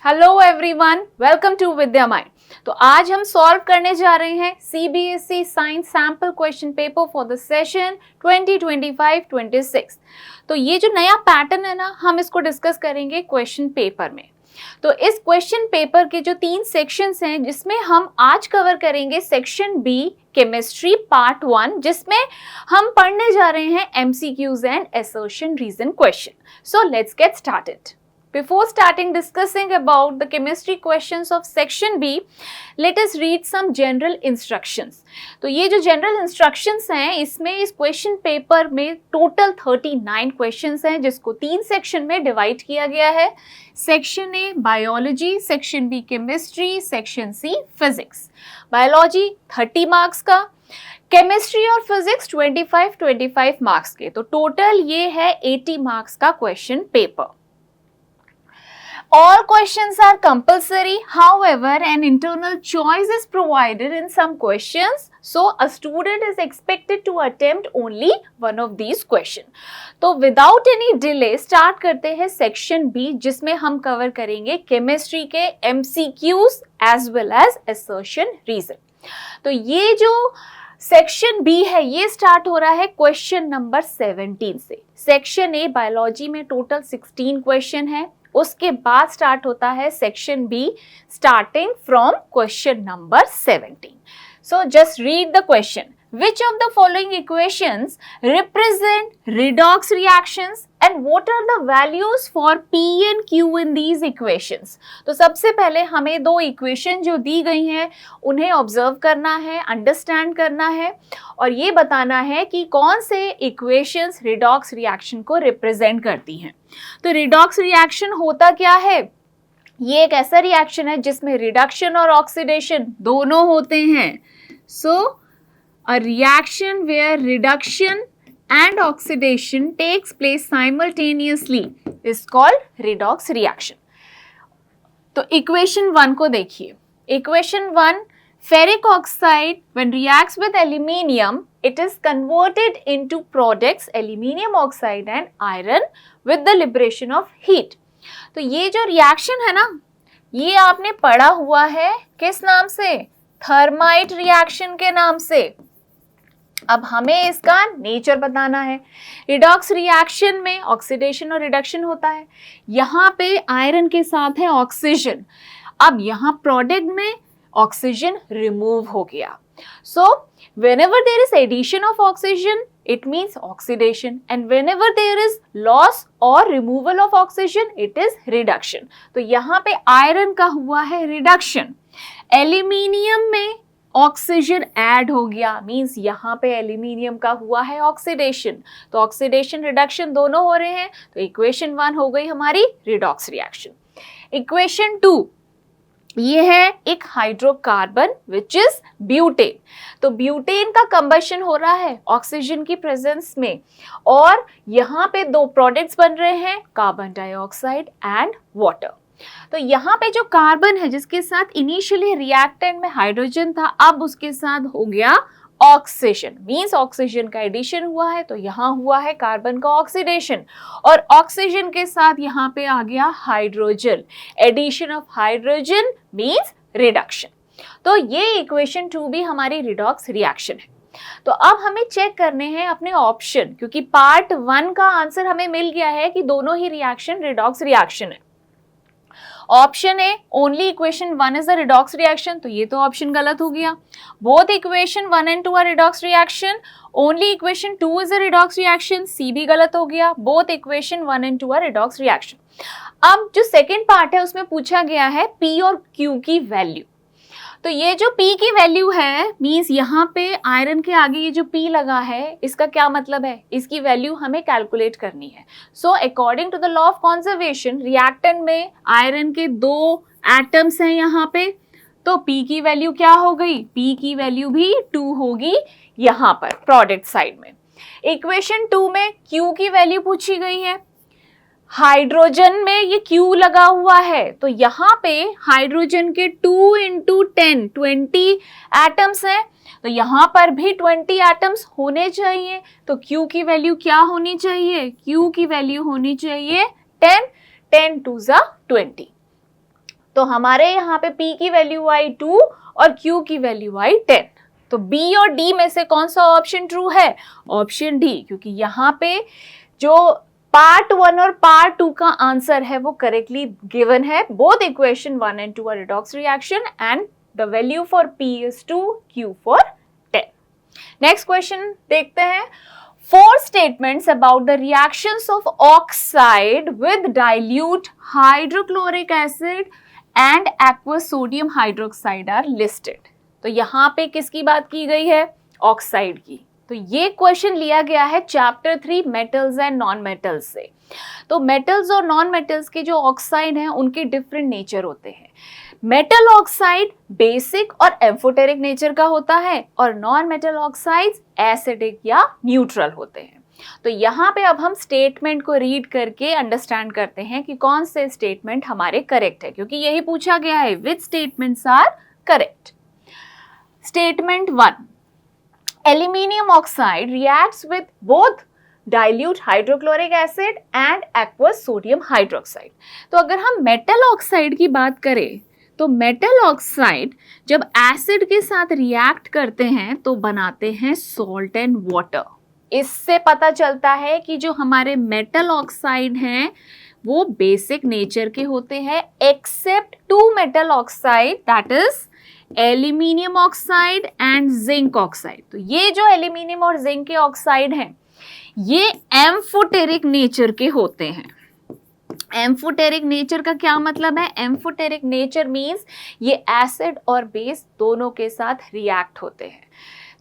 Hello everyone, welcome to Vidya Mind. तो आज हम सॉल्व करने जा रहे हैं CBSE science sample question paper for the session 2025-26। तो ये जो नया पैटर्न है ना, हम इसको डिस्कस करेंगे क्वेश्चन पेपर में। तो इस क्वेश्चन पेपर के जो 3 सेक्शंस हैं, जिसमें हम आज कवर करेंगे सेक्शन बी केमिस्ट्री पार्ट 1, जिसमें हम पढ़ने जा रहे हैं MCQs and assertion reason question. So let's get started. Before starting discussing about the chemistry questions of section B, let us read some general instructions. तो ये जो general instructions हैं, इसमें इस question paper में total 39 questions हैं, जिसको 3 section में divide किया गया है। Section A biology, Section B chemistry, Section C physics. Biology 30 marks का, केमिस्ट्री और फिजिक्स 25 मार्क्स के। तो टोटल ये है 80 मार्क्स का question paper. All questions are compulsory. However, an internal choice is provided in some questions. So, a student is expected to attempt only one of these questions. तो without any delay start करते हैं section B, जिसमें हम cover करेंगे chemistry के MCQs as well as assertion reason. तो ये जो सेक्शन बी है, ये स्टार्ट हो रहा है क्वेश्चन नंबर 17 से। सेक्शन ए बायोलॉजी में टोटल 16 क्वेश्चन है। उसके बाद स्टार्ट होता है section be starting from question number 17। So just read the question. Which of the following equations represent redox reactions and what are the values for P and Q in these equations? तो सबसे पहले हमें दो equation जो दी गई हैं उन्हें observe करना है, अंडरस्टैंड करना है और ये बताना है कि कौन से इक्वेशंस रिडॉक्स रिएक्शन को रिप्रेजेंट करती हैं। तो रिडॉक्स रिएक्शन होता क्या है? ये एक ऐसा रिएक्शन है जिसमें रिडक्शन और ऑक्सीडेशन दोनों होते हैं। A reaction where reduction and oxidation takes place simultaneously is called redox reaction. तो equation 1 को देखिए। Equation 1, ferric oxide when reacts with aluminium, it is converted into products aluminium oxide and iron with the liberation of heat. तो ये जो reaction है ना, ये आपने पढ़ा हुआ है किस नाम से? थर्माइट रिएक्शन के नाम से। अब हमें इसका नेचर बताना है। रिडॉक्स रिएक्शन में ऑक्सीडेशन और रिडक्शन होता है। यहाँ पे आयरन के साथ है ऑक्सीजन। अब यहाँ प्रोडक्ट में ऑक्सीजन रिमूव हो गया। सो whenever there is addition of oxygen, it means oxidation, and whenever there is loss or removal of oxygen, it is reduction. तो यहाँ पे आयरन का हुआ है रिडक्शन, एल्यूमिनियम में ऑक्सीजन ऐड हो गया, मींस यहाँ पे एल्यूमिनियम का हुआ है ऑक्सीडेशन। तो ऑक्सीडेशन रिडक्शन दोनों हो रहे हैं। तो इक्वेशन 1 हो गई हमारी रिडॉक्स रिएक्शन। इक्वेशन 2, ये है एक हाइड्रोकार्बन विच इज ब्यूटेन। तो ब्यूटेन का कंबशन हो रहा है ऑक्सीजन की प्रेजेंस में और यहाँ पे दो प्रोडक्ट्स बन रहे हैं, कार्बन डाइऑक्साइड एंड वाटर। तो यहाँ पे जो कार्बन है जिसके साथ इनिशियली रिएक्टेंट में हाइड्रोजन था, अब उसके साथ हो गया ऑक्सीजन, मींस ऑक्सीजन का एडिशन हुआ है। तो यहाँ हुआ है कार्बन का ऑक्सीडेशन और ऑक्सीजन के साथ यहाँ पे आ गया hydrogen, addition of hydrogen means reduction. तो ये इक्वेशन 2 भी हमारी रिडॉक्स रिएक्शन है। तो अब हमें चेक करने हैं अपने ऑप्शन, क्योंकि पार्ट 1 का आंसर हमें मिल गया है कि दोनों ही रिएक्शन रिडॉक्स रिएक्शन है। Option A only equation 1 is a redox reaction, तो ये तो ऑप्शन गलत हो गया। Both equation 1 and 2 are redox reaction, only equation 2 is a redox reaction, C भी गलत हो गया। Both equation 1 and 2 are redox reaction. अब जो सेकेंड पार्ट है उसमें पूछा गया है पी और क्यू की वैल्यू। तो ये जो P की वैल्यू है, मींस यहाँ पे आयरन के आगे ये जो P लगा है, इसका क्या मतलब है? इसकी वैल्यू हमें कैलकुलेट करनी है। So according to the law of conservation, reactant में आयरन के 2 एटम्स हैं यहाँ पे, तो P की वैल्यू क्या हो गई? P की वैल्यू भी 2 होगी यहाँ पर प्रोडक्ट साइड में। इक्वेशन 2 में Q की वैल्यू पूछी गई है। हाइड्रोजन में ये Q लगा हुआ है, तो यहाँ पे हाइड्रोजन के 2 into 10 20 एटम्स हैं, तो यहाँ पर भी 20 एटम्स होने चाहिए। तो Q की वैल्यू क्या होनी चाहिए? Q की वैल्यू होनी चाहिए 10, 10 2 जा 20। तो हमारे यहाँ पे P की वैल्यू आई 2 और Q की वैल्यू आई 10। तो B और D में से कौन सा ऑप्शन ट्रू है? ऑप्शन डी, क्योंकि यहाँ पे जो पार्ट 1 और पार्ट 2 का आंसर है वो करेक्टली गिवन है। Both equation 1 and 2 are redox reaction and the value for P is 2, Q for 10. Next question देखते हैं। 4 statements about the reactions of oxide with dilute hydrochloric acid and aqueous sodium hydroxide are listed. तो यहाँ पे किसकी बात की गई है? ऑक्साइड की। तो ये क्वेश्चन लिया गया है chapter 3 metals and non metals से। तो मेटल्स और नॉन मेटल्स के जो ऑक्साइड हैं उनके डिफरेंट नेचर होते हैं। मेटल ऑक्साइड बेसिक और एम्फोटेरिक नेचर का होता है और नॉन मेटल ऑक्साइड्स एसिडिक या न्यूट्रल होते हैं। तो यहाँ पे अब हम स्टेटमेंट को रीड करके अंडरस्टैंड करते हैं कि कौन से स्टेटमेंट हमारे करेक्ट है, क्योंकि यही पूछा गया है which statements are correct. Statement 1, aluminium oxide reacts with both dilute hydrochloric acid and aqueous sodium hydroxide। तो अगर हम मेटल ऑक्साइड की बात करें तो मेटल ऑक्साइड जब एसिड के साथ रिएक्ट करते हैं तो बनाते हैं सॉल्ट एंड वाटर। इससे पता चलता है कि जो हमारे मेटल ऑक्साइड हैं वो बेसिक नेचर के होते हैं except 2 metal oxide, that is aluminium oxide and zinc oxide. तो ये जो एल्यूमिनियम और जिंक के ऑक्साइड हैं ये एम्फोटेरिक नेचर के होते हैं। एम्फोटेरिक नेचर का क्या मतलब है? एम्फोटेरिक नेचर मींस ये एसिड और बेस दोनों के साथ रिएक्ट होते हैं।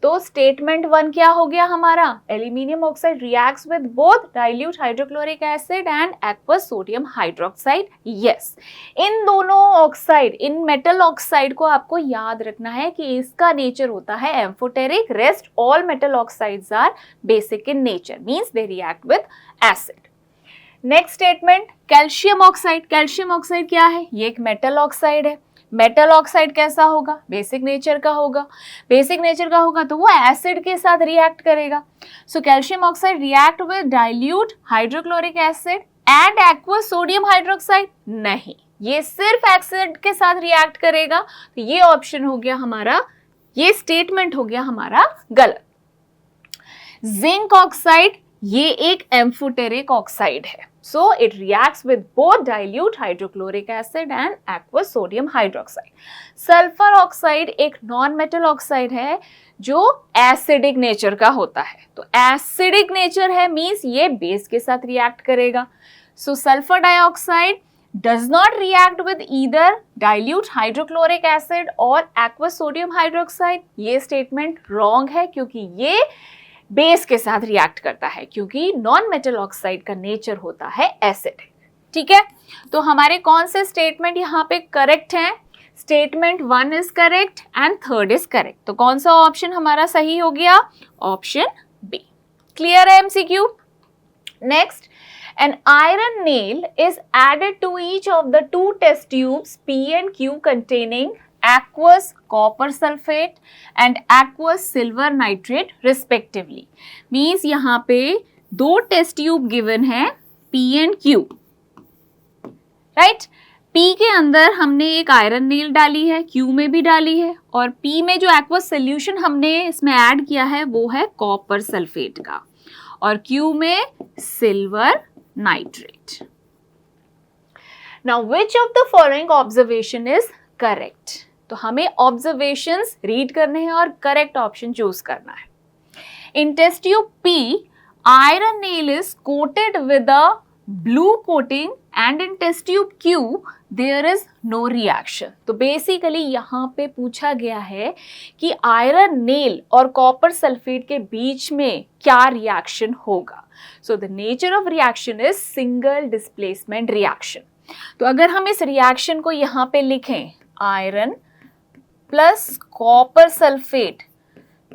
तो स्टेटमेंट 1 क्या हो गया हमारा? Aluminium oxide reacts with both dilute hydrochloric acid and aqueous sodium hydroxide. Yes, इन दोनों ऑक्साइड, इन मेटल ऑक्साइड को आपको याद रखना है कि इसका नेचर होता है amphoteric. Rest all metal oxides are basic in nature, means they react with acid. Next statement, calcium oxide. Calcium oxide क्या है? ये एक मेटल ऑक्साइड है। मेटल ऑक्साइड कैसा होगा? बेसिक नेचर का होगा। बेसिक नेचर का होगा तो वो एसिड के साथ रिएक्ट करेगा। So calcium oxide react with dilute hydrochloric acid and aqueous sodium hydroxide? नहीं, ये सिर्फ एसिड के साथ रिएक्ट करेगा। तो ये ऑप्शन हो गया हमारा, ये स्टेटमेंट हो गया हमारा गलत। जिंक ऑक्साइड ये एक एम्फोटेरिक ऑक्साइड है। So it reacts with both dilute hydrochloric acid and aqueous sodium hydroxide. Sulphur oxide एक नॉन मेटल ऑक्साइड है जो एसिडिक नेचर का होता है। तो एसिडिक नेचर है मींस ये बेस के साथ रिएक्ट करेगा। So sulphur dioxide does not react with either dilute hydrochloric acid or aqueous sodium hydroxide। ये स्टेटमेंट रॉन्ग है क्योंकि ये बेस के साथ रिएक्ट करता है, क्योंकि नॉन मेटल ऑक्साइड का नेचर होता है एसिड। ठीक है, तो हमारे कौन से स्टेटमेंट यहाँ पे करेक्ट हैं? Statement 1 is correct and 3rd is correct. तो कौन सा ऑप्शन हमारा सही हो गया? Option B. क्लियर है MCQ? Next, an iron nail is added to each of the 2 test tubes P and Q containing aqueous copper sulfate and aqueous silver nitrate respectively। Means यहाँ पे 2 टेस्ट ट्यूब गिवन है P and Q, right? P के अंदर हमने एक iron nail डाली है, Q में भी डाली है, और P में जो एक्वस सोल्यूशन हमने इसमें ऐड किया है वो है कॉपर सल्फेट का, और Q में silver nitrate. Now which of the following observation is correct? तो हमें ऑब्जर्वेशंस रीड करने हैं और करेक्ट ऑप्शन चूज करना है। In test tube P, iron nail is coated with a blue coating and in test tube Q there is no reaction। तो basically यहाँ पे पूछा गया है कि आयरन नेल और कॉपर सल्फेट के बीच में क्या रिएक्शन होगा। So the nature of reaction is single displacement reaction. तो अगर हम इस रिएक्शन को यहाँ पे लिखें आयरन प्लस कॉपर सल्फेट,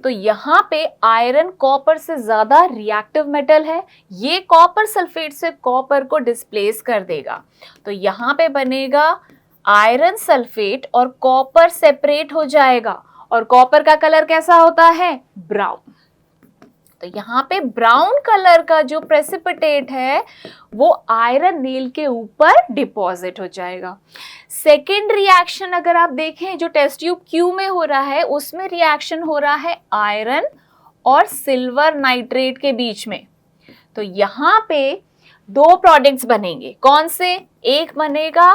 तो यहाँ पे आयरन कॉपर से ज्यादा रिएक्टिव मेटल है, ये कॉपर सल्फेट से कॉपर को डिस्प्लेस कर देगा। तो यहाँ पे बनेगा आयरन सल्फेट और कॉपर सेपरेट हो जाएगा, और कॉपर का कलर कैसा होता है? ब्राउन। तो यहाँ पे ब्राउन कलर का जो प्रेसिपिटेट है वो आयरन नेल के ऊपर डिपॉजिट हो जाएगा। सेकेंड रिएक्शन अगर आप देखें जो टेस्ट ट्यूब क्यू में हो रहा है, उसमें रिएक्शन हो रहा है आयरन और सिल्वर नाइट्रेट के बीच में। तो यहाँ पे दो प्रोडक्ट्स बनेंगे, कौन से? एक बनेगा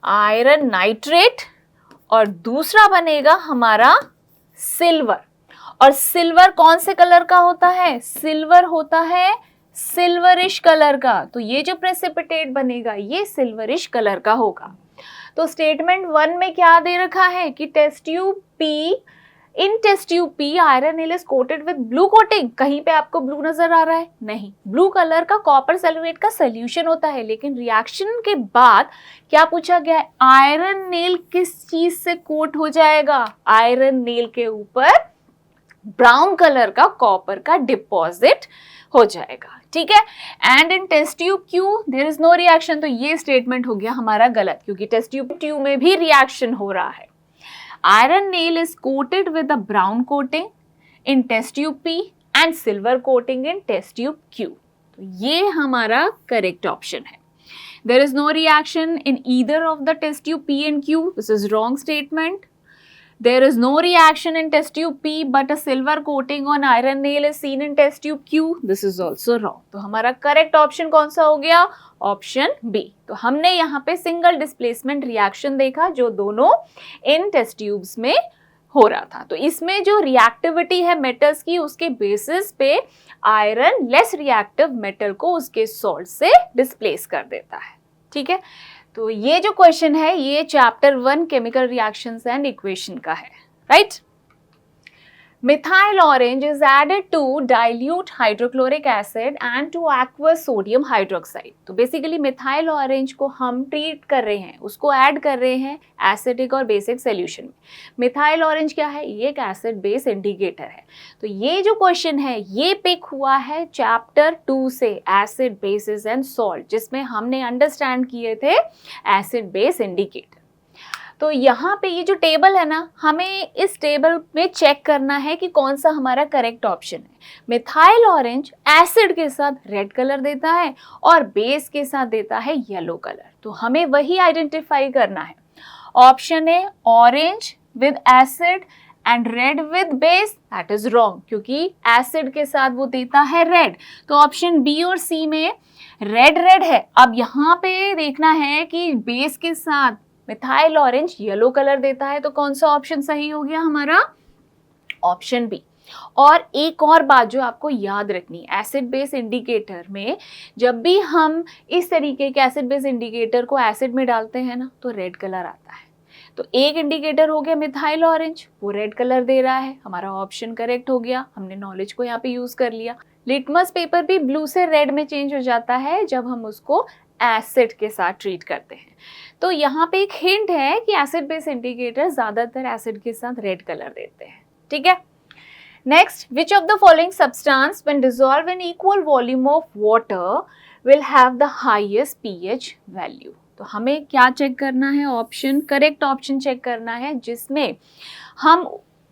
आयरन नाइट्रेट और दूसरा बनेगा हमारा सिल्वर। और सिल्वर कौन से कलर का होता है? सिल्वर होता है सिल्वरिश कलर का। तो ये जो प्रेसिपिटेट बनेगा ये सिल्वरिश कलर का होगा। तो स्टेटमेंट 1 में क्या दे रखा है कि test tube P, in test tube P iron nail is coated with blue coating. कहीं पे आपको ब्लू नजर आ रहा है? नहीं, ब्लू कलर का कॉपर सल्फेट का सोल्यूशन होता है। लेकिन रिएक्शन के बाद क्या पूछा गया है? आयरन नेल किस चीज से कोट हो जाएगा? आयरन नेल के ऊपर ब्राउन कलर का कॉपर का डिपॉजिट हो जाएगा, ठीक है। And in test tube Q there is no reaction. तो ये स्टेटमेंट हो गया हमारा गलत, क्योंकि टेस्ट ट्यूब में भी रिएक्शन हो रहा है। Iron nail is coated with a brown coating in test tube P and silver coating in test tube Q. तो ये हमारा करेक्ट ऑप्शन है। There is no reaction in either of the test tube P and Q, this is wrong statement. There is no reaction in test tube P, but a silver coating on iron nail is seen in test tube Q. This is also wrong. तो हमारा correct option कौन सा हो गया? Option B. तो हमने यहाँ पे सिंगल डिस्प्लेसमेंट रिएक्शन देखा जो दोनों इन टेस्ट ट्यूब्स में हो रहा था। तो इसमें जो रिएक्टिविटी है मेटल्स की, उसके बेसिस पे आयरन लेस रिएक्टिव मेटल को उसके सॉल्ट से डिस्प्लेस कर देता है, ठीक है। तो ये जो क्वेश्चन है ये chapter 1 chemical reactions and equation का है, right. Methyl orange is added to dilute hydrochloric acid and to aqueous sodium hydroxide. तो बेसिकली मिथाइल ऑरेंज को हम ट्रीट कर रहे हैं, उसको ऐड कर रहे हैं एसिडिक और बेसिक सॉल्यूशन में। मिथाइल ऑरेंज क्या है? ये एक एसिड बेस इंडिकेटर है। तो ये जो क्वेश्चन है ये पिक हुआ है चैप्टर 2 से, एसिड बेसिस एंड सॉल्ट, जिसमें हमने अंडरस्टैंड किए थे एसिड बेस इंडिकेटर। तो यहाँ पे ये जो टेबल है ना, हमें इस टेबल में चेक करना है कि कौन सा हमारा करेक्ट ऑप्शन है। मिथाइल ऑरेंज एसिड के साथ रेड कलर देता है और बेस के साथ देता है येलो कलर। तो हमें वही आइडेंटिफाई करना है। Option A orange with acid and read with base, that is wrong, क्योंकि एसिड के साथ वो देता है रेड। तो ऑप्शन बी और सी में रेड रेड है। अब यहाँ पे देखना है कि बेस के साथ मिथाइल ऑरेंज येलो कलर देता है, तो कौन सा ऑप्शन सही हो गया हमारा? Option B. और एक और बात जो आपको याद रखनी है, एसिड बेस इंडिकेटर में जब भी हम इस तरीके के एसिड बेस इंडिकेटर को एसिड में डालते हैं ना, तो रेड कलर आता है। तो एक इंडिकेटर हो गया मिथाइल ऑरेंज, वो रेड कलर दे रहा है, हमारा ऑप्शन करेक्ट हो गया। हमने नॉलेज को यहाँ पे यूज कर लिया। लिटमस पेपर भी ब्लू से रेड में चेंज हो जाता है जब हम उसको एसिड के साथ ट्रीट करते हैं। तो यहाँ पे एक हिंट है कि एसिड बेस इंडिकेटर ज्यादातर एसिड के साथ रेड कलर देते हैं, ठीक है। Next, which of the following substance when dissolve in equal volume of water will have the highest pH value? तो हमें क्या चेक करना है? ऑप्शन, करेक्ट ऑप्शन चेक करना है जिसमें हम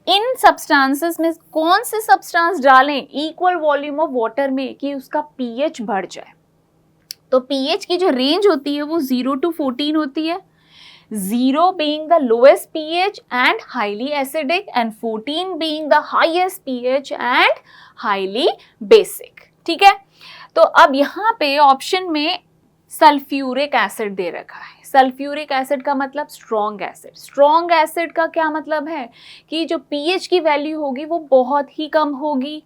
इन सब्सटेंसेस में कौन से सब्सटेंस डालें इक्वल वॉल्यूम ऑफ वाटर में कि उसका पीएच बढ़ जाए। तो पीएच की जो रेंज होती है वो 0 to 14 होती है, 0 being the lowest pH and highly acidic and 14 being the highest pH and highly basic, ठीक है। तो अब यहाँ पे ऑप्शन में सल्फ्यूरिक एसिड दे रखा है। सल्फ्यूरिक एसिड का मतलब स्ट्रॉन्ग एसिड। स्ट्रॉन्ग एसिड का क्या मतलब है कि जो पीएच की वैल्यू होगी वो बहुत ही कम होगी।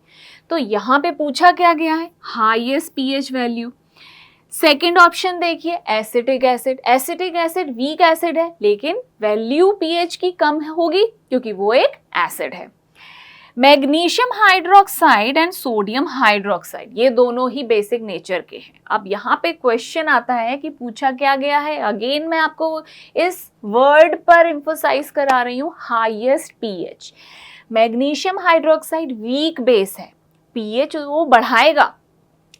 तो यहाँ पे पूछा क्या गया है? Highest pH value. Second option देखिए, acetic acid. Acetic acid weak acid है लेकिन वैल्यू पीएच की कम होगी क्योंकि वो एक एसिड है। Magnesium hydroxide and sodium hydroxide, ये दोनों ही बेसिक नेचर के हैं। अब यहाँ पे क्वेश्चन आता है कि पूछा क्या गया है। अगेन मैं आपको इस वर्ड पर एम्फसाइज करा रही हूँ, highest pH. Magnesium hydroxide weak base है, पीएच वो बढ़ाएगा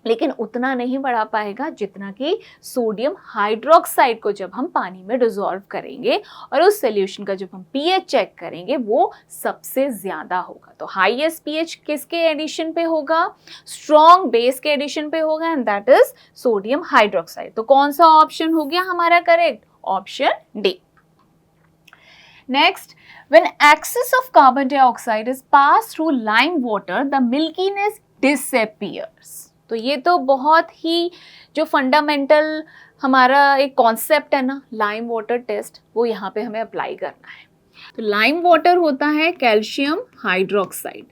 लेकिन उतना नहीं बढ़ा पाएगा जितना कि सोडियम हाइड्रोक्साइड को जब हम पानी में डिसॉल्व करेंगे और उस सॉल्यूशन का जब हम पीएच चेक करेंगे वो सबसे ज़्यादा होगा। तो हाईएस्ट पीएच किसके एडिशन पे होगा? स्ट्रॉन्ग बेस के एडिशन पे होगा, and that is sodium hydroxide. तो कौन सा ऑप्शन हो गया हमारा correct? Option D. Next, when excess of carbon dioxide is passed through lime water, the milkiness disappears. तो ये तो बहुत ही जो फंडामेंटल हमारा एक कॉन्सेप्ट है ना, लाइम वाटर टेस्ट, वो यहाँ पे हमें अप्लाई करना है। तो लाइम वाटर होता है कैल्शियम हाइड्रोक्साइड।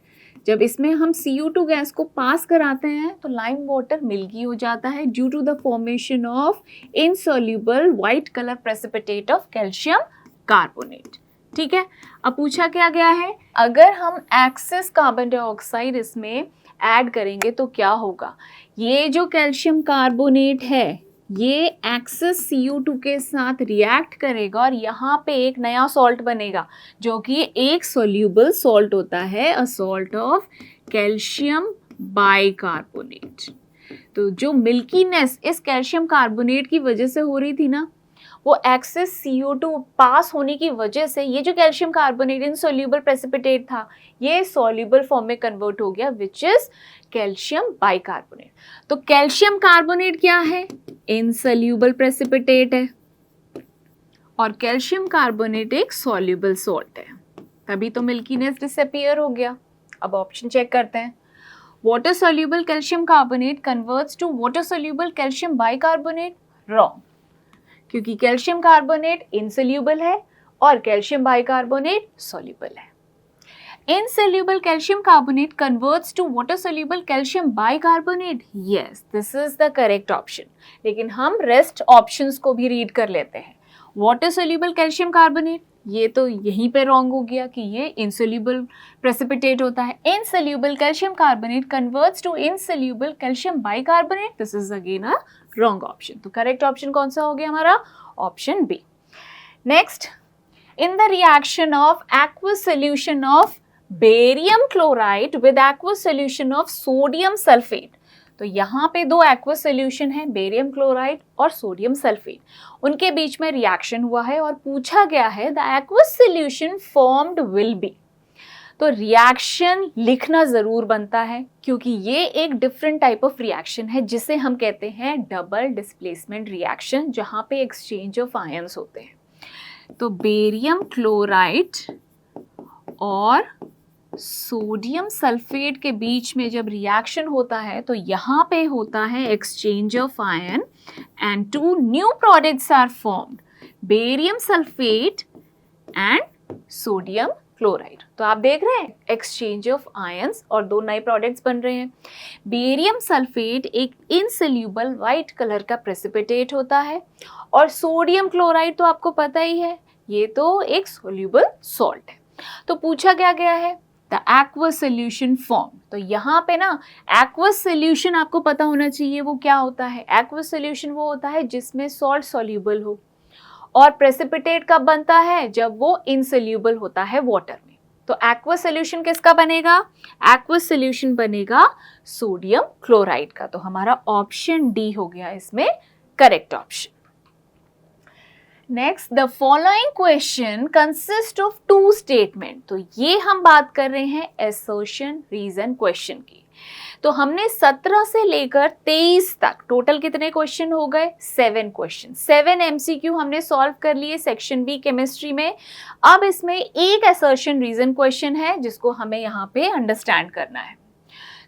जब इसमें हम CO2 गैस को पास कराते हैं तो लाइम वाटर मिल्की हो जाता है due to the formation of insoluble white colour precipitate of calcium carbonate. ठीक है, अब पूछा क्या गया है, अगर हम एक्सेस कार्बन डाइऑक्साइड इसमें ऐड करेंगे तो क्या होगा? ये जो कैल्शियम कार्बोनेट है ये एक्सेस CO2 के साथ रिएक्ट करेगा और यहाँ पे एक नया सॉल्ट बनेगा जो कि एक सोल्यूबल सॉल्ट होता है, a salt of calcium bicarbonate. तो जो मिल्कीनेस इस कैल्शियम कार्बोनेट की वजह से हो रही थी ना, वो एक्सेस CO2 पास होने की वजह से ये जो कैल्शियम कार्बोनेट इनसॉल्युबल प्रेसिपिटेट था ये सॉल्युबल फॉर्म में कन्वर्ट हो गया विच इज कैल्शियम बाइकार्बोनेट। तो कैल्शियम कार्बोनेट क्या है? इनसॉल्युबल प्रेसिपिटेट है और कैल्शियम कार्बोनेट एक सॉल्युबल सॉल्ट है, तभी तो मिल्कीनेस डिसअपीयर हो गया। अब ऑप्शन चेक करते हैं। Water soluble calcium carbonate converts to water soluble calcium bicarbonate. Wrong, क्योंकि कैल्शियम कार्बोनेट इनसॉल्युबल है और कैल्शियम बाइकार्बोनेट सॉल्युबल है। Insoluble calcium carbonate converts to water soluble calcium bicarbonate. Yes, this is the correct option. लेकिन हम rest options को भी read कर लेते हैं। वाटर सॉल्युबल कैल्शियम कार्बोनेट ये तो यहीं पे रॉन्ग हो गया कि ये इनसॉल्युबल प्रेसिपिटेट होता है। Insoluble calcium carbonate converts to insoluble calcium bicarbonate, this is again a wrong option. तो करेक्ट ऑप्शन कौन सा हो गया हमारा? Option B. Next, in the reaction of aqueous solution of barium chloride with aqueous solution of sodium sulfate, तो यहाँ पे दो aqueous solution है, बेरियम क्लोराइड और सोडियम सल्फेट, उनके बीच में रिएक्शन हुआ है और पूछा गया है the aqueous solution formed will be। तो रिएक्शन लिखना ज़रूर बनता है क्योंकि ये एक डिफरेंट टाइप ऑफ रिएक्शन है जिसे हम कहते हैं डबल डिस्प्लेसमेंट रिएक्शन, जहाँ पे एक्सचेंज ऑफ आयंस होते हैं। तो बेरियम क्लोराइड और सोडियम सल्फेट के बीच में जब रिएक्शन होता है तो यहाँ पे होता है exchange of ion and two new products are formed, barium sulphate and sodium chloride. तो आप देख रहे हैं एक्सचेंज ऑफ आयंस और दो नए प्रोडक्ट्स बन रहे हैं। बेरियम सल्फेट एक इनसॉल्युबल वाइट कलर का प्रेसिपिटेट होता है और सोडियम क्लोराइड तो आपको पता ही है ये तो एक सोल्यूबल सॉल्ट है। तो पूछा क्या गया है द एक्वस सोल्यूशन फॉर्म। तो यहाँ पे ना एक्वस सोल्यूशन आपको पता होना चाहिए वो क्या होता है। एक्वस सोल्यूशन वो होता है जिसमें सॉल्ट सोल्यूबल हो और प्रेसिपिटेट कब बनता है? जब वो इनसोल्यूबल होता है वाटर में। तो एक्वस सोल्यूशन किसका बनेगा? एक्वस सोल्यूशन बनेगा सोडियम क्लोराइड का। तो हमारा ऑप्शन डी हो गया इसमें correct option. Next, the following question consist of two statement. तो ये हम बात कर रहे हैं असर्शन रीजन क्वेश्चन की। तो हमने 17 से लेकर 23 तक टोटल कितने क्वेश्चन हो गए? 7 क्वेश्चन, 7 MCQ हमने सॉल्व कर लिए सेक्शन बी केमिस्ट्री में। अब इसमें एक असर्शन रीजन क्वेश्चन है जिसको हमें यहाँ पे अंडरस्टैंड करना है।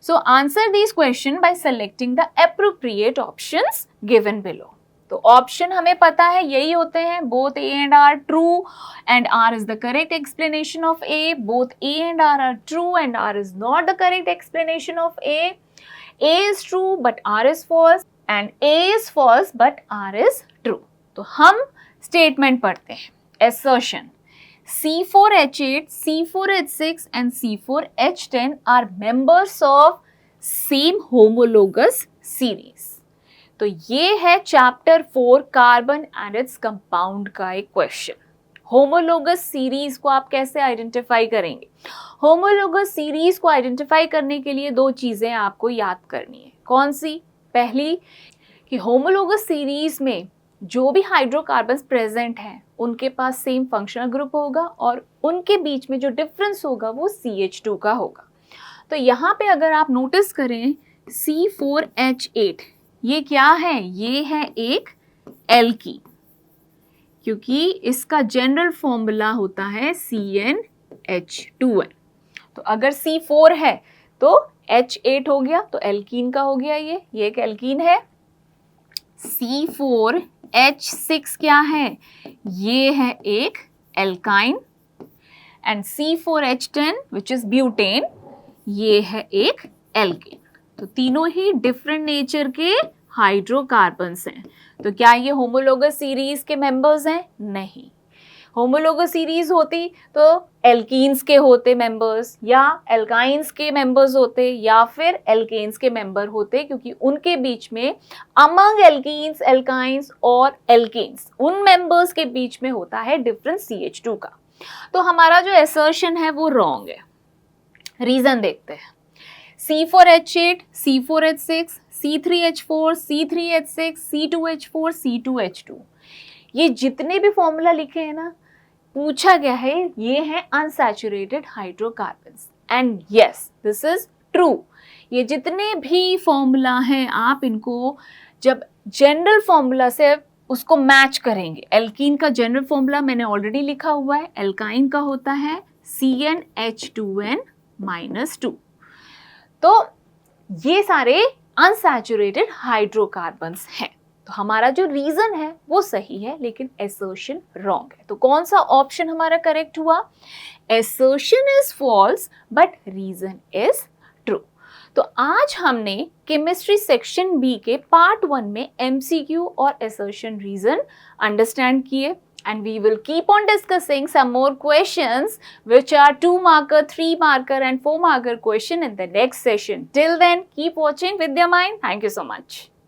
So answer this question by selecting the appropriate options given below. तो ऑप्शन हमें पता है यही होते हैं, both A and R true and R is the correct explanation of A, both A and R are true and R is not the correct explanation of A is true but R is false and A is false but R is true। तो हम statement पढ़ते हैं। assertion, C4H8, C4H6 and C4H10 are members of same homologous series। तो ये है chapter 4 carbon and its compound का एक question. Homologous series को आप कैसे आइडेंटिफाई करेंगे? होमोलोगस सीरीज को आइडेंटिफाई करने के लिए दो चीजें आपको याद करनी है। कौन सी? पहली कि होमोलोगस सीरीज में जो भी हाइड्रोकार्बन्स प्रेजेंट हैं उनके पास सेम फंक्शनल ग्रुप होगा और उनके बीच में जो डिफरेंस होगा वो CH2 का होगा। तो यहाँ पे अगर आप नोटिस करें C4H8 ये क्या है? ये है एक एल्कीन, क्योंकि इसका जनरल फॉर्मूला होता है CnH2n। तो अगर C4 है तो H8 हो गया, तो एल्कीन का हो गया ये एक एल्कीन है। C4H6 क्या है? ये है एक alkyne. And C4H10 which is butane, ये है एक एल्केन। तो तीनों ही डिफरेंट नेचर के हाइड्रोकार्बन्स हैं। तो क्या ये होमोलोगस सीरीज के मेंबर्स हैं? नहीं। होमोलोगस सीरीज होती तो एल्कीन्स के होते मेंबर्स, या एल्काइंस के मेंबर्स होते, या फिर एल्केन्स के मेंबर होते, क्योंकि उनके बीच में अमंग एल्कीन्स, एल्काइंस और एल्केन्स उन मेंबर्स के बीच में होता है डिफरेंस CH2 का। तो हमारा जो असर्शन है वो रॉन्ग है। रीजन देखते हैं। C4H8, C4H6, C3H4, C3H6, C2H4, C2H2, ये जितने भी फॉर्मूला लिखे हैं ना, पूछा गया है ये है unsaturated hydrocarbons. And yes, this is true. ये जितने भी फॉर्मूला हैं आप इनको जब जनरल फॉर्मूला से उसको मैच करेंगे। एल्कीन का जनरल फॉर्मूला मैंने ऑलरेडी लिखा हुआ है, एल्काइन का होता है CnH2n-2। तो ये सारे अनसैचुरेटेड हाइड्रोकार्बन्स हैं। तो हमारा जो रीजन है वो सही है, लेकिन असर्शन रॉन्ग है। तो कौन सा ऑप्शन हमारा करेक्ट हुआ? Assertion is false but reason is true. तो आज हमने केमिस्ट्री सेक्शन बी के पार्ट 1 में MCQ और असर्शन रीजन अंडरस्टैंड किए। And we will keep on discussing some more questions which are 2 marker, 3 marker and 4 marker question in the next session. Till then, keep watching Vidya Mind. Thank you so much.